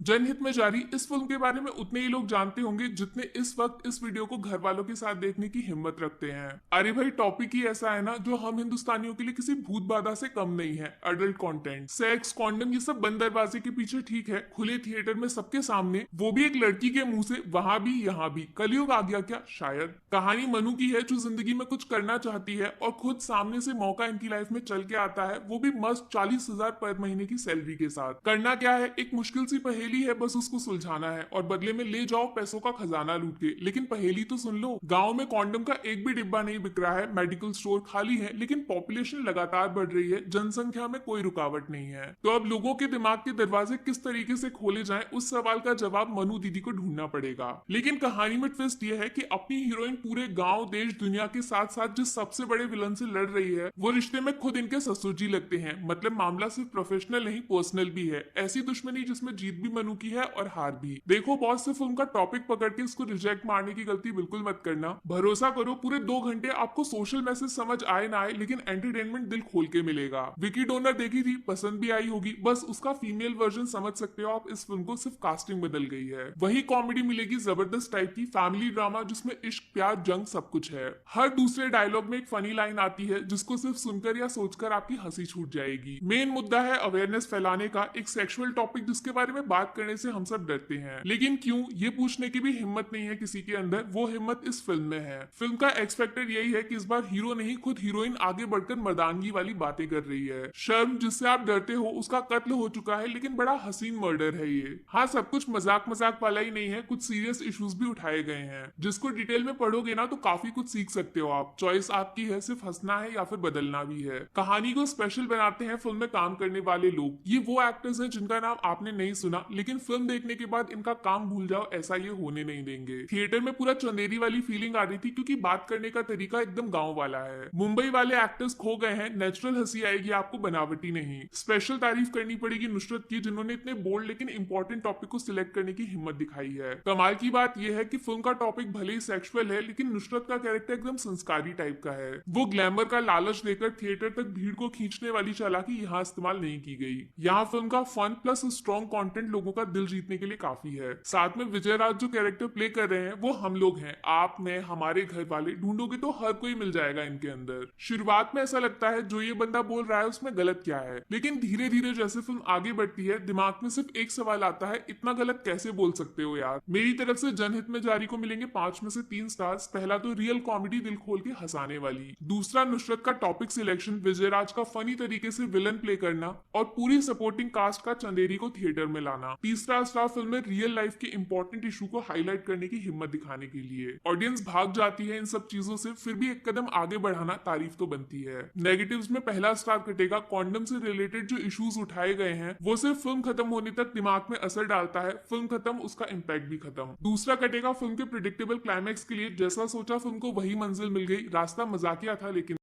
जनहित में जारी इस फिल्म के बारे में उतने ही लोग जानते होंगे जितने इस वक्त इस वीडियो को घर वालों के साथ देखने की हिम्मत रखते हैं। अरे भाई, टॉपिक ही ऐसा है ना जो हम हिंदुस्तानियों के लिए किसी भूत बाधा से कम नहीं है। अडल्ट कंटेंट, सेक्स, कॉन्डम, ये सब बंद दरवाजे के पीछे ठीक है, खुले थिएटर में सबके सामने, वो भी एक लड़की के मुंह से, वहां भी यहाँ भी। कलयुग आ गया क्या? शायद। कहानी मनु की है जो जिंदगी में कुछ करना चाहती है और खुद सामने से मौका इनकी लाइफ में चल के आता है, वो भी मस्त 40,000 पर महीने की सैलरी के साथ। करना क्या है? एक मुश्किल सी पहेली है, बस उसको सुलझाना है और बदले में ले जाओ पैसों का खजाना लूट के। लेकिन पहेली तो सुन लो, गांव में कॉन्डम का एक भी डिब्बा नहीं बिक रहा है, मेडिकल स्टोर खाली है, लेकिन पॉपुलेशन लगातार बढ़ रही है, जनसंख्या में कोई रुकावट नहीं है। तो अब लोगों के दिमाग के दरवाजे किस तरीके से खोले जाएं, उस सवाल का जवाब मनु दीदी को ढूंढना पड़ेगा। लेकिन कहानी में ट्विस्ट यह है कि अपनी हीरोइन पूरे गांव, देश, दुनिया के साथ साथ जिस सबसे बड़े विलन से लड़ रही है, वो रिश्ते में खुद इनके ससुर जी लगते हैं। मतलब मामला सिर्फ प्रोफेशनल नहीं, पर्सनल भी है। ऐसी दुश्मनी जिसमें जीत भी मनु की है और हार भी। देखो बॉस, से फिल्म का टॉपिक पकड़ के इसको रिजेक्ट मारने की गलती बिल्कुल मत करना। भरोसा करो, पूरे 2 घंटे आपको सोशल मैसेज समझ आए ना आए, लेकिन एंटरटेनमेंट दिल खोल के मिलेगा। विकी डोनर देखी थी, पसंद भी आई होगी, बस उसका फीमेल वर्जन समझ सकते हो आप। इस फिल्म को सिर्फ कास्टिंग बदल गई है। वही कॉमेडी मिलेगी जबरदस्त टाइप की, फैमिली ड्रामा जिसमें इश्क, प्यार, जंग सब कुछ है। हर दूसरे डायलॉग में एक फनी लाइन आती है जिसको सिर्फ सुनकर या सोचकर आपकी हंसी छूट जाएगी। मेन मुद्दा है अवेयरनेस फैलाने का, एक सेक्सुअल टॉपिक जिसके बारे में बात करने से हम सब डरते हैं, लेकिन क्यों, ये पूछने की भी हिम्मत नहीं है किसी के अंदर। वो हिम्मत इस फिल्म में है। फिल्म का एक्स फैक्टर यही है कि इस बार हीरो नहीं, खुद हीरोइन आगे बढ़कर मर्दानगी वाली बातें कर रही है। शर्म जिससे आप डरते हो उसका कत्ल हो चुका है, लेकिन बड़ा हसीन मर्डर है ये। हाँ, सब कुछ मजाक मजाक वाला ही नहीं है, कुछ सीरियस इश्यूज भी उठाए गए हैं जिसको डिटेल में पढ़ोगे ना तो काफी कुछ सीख सकते हो आप। चॉइस आपकी है, सिर्फ हंसना है या फिर बदलना भी है। कहानी को स्पेशल बनाते हैं फिल्म में काम करने वाले लोग। ये वो एक्टर्स हैं जिनका नाम आपने नहीं सुना, लेकिन फिल्म देखने के बाद इनका काम भूल जाओ, ऐसा ये होने नहीं देंगे। थिएटर में पूरा चंदेरी वाली फीलिंग आ रही थी क्योंकि बात करने का तरीका एकदम गांव वाला है। मुंबई वाले एक्टर्स खो गए हैं, नेचुरल हंसी आएगी आपको, बनावटी नहीं। स्पेशल तारीफ करनी पड़ेगी नुसरत की, जिन्होंने इतने बोल्ड लेकिन इंपॉर्टेंट टॉपिक को सिलेक्ट करने की हिम्मत दिखाई है। कमाल की बात यह है कि फिल्म का टॉपिक भले ही सेक्सुअल है, लेकिन नुसरत का कैरेक्टर एकदम संस्कारी टाइप का है। वो ग्लैमर का लालच देकर थिएटर तक भीड़ को खींचने वाली चालाकी यहाँ इस्तेमाल नहीं की गई। यहाँ फिल्म का फन प्लस स्ट्रॉन्ग कंटेंट लोगों का दिल जीतने के लिए काफी है। साथ में विजय राज जो कैरेक्टर प्ले कर रहे हैं वो हम लोग हैं, आप, मैं, हमारे घर वाले। ढूंढोगे तो हर कोई मिल जाएगा इनके अंदर। शुरुआत में ऐसा लगता है जो ये बंदा बोल रहा है उसमें गलत क्या है, लेकिन धीरे धीरे जैसे फिल्म आगे बढ़ती है दिमाग में सिर्फ एक सवाल आता है, इतना गलत कैसे बोल सकते हो यार। मेरी तरफ से जनहित में जारी को मिलेंगे 5 में से 3 स्टार्स। पहला तो रियल कॉमेडी, दिल खोल के हंसाने वाली। दूसरा नुसरत का टॉपिक सिलेक्शन, विजय राज का फनी तरीके से विलन प्ले करना और पूरी सपोर्टिंग कास्ट का चंदेरी को थिएटर में लाना। तीसरा स्टार फिल्म में रियल लाइफ के इंपॉर्टेंट इशू को हाईलाइट करने की हिम्मत दिखाने के लिए। ऑडियंस भाग जाती है इन सब चीजों से, फिर भी एक कदम आगे बढ़ाना तारीफ तो बनती है। नेगेटिव्स में पहला स्टार कटेगा, कॉन्डम से रिलेटेड जो इश्यूज उठाए गए हैं वो सिर्फ फिल्म खत्म होने तक दिमाग में असर डालता है, फिल्म खत्म उसका इम्पैक्ट भी खत्म। दूसरा कटेगा फिल्म के प्रिडिक्टेबल क्लाइमैक्स के लिए, जैसा सोचा फिल्म को वही मंजिल मिल गई, रास्ता मजाकिया था लेकिन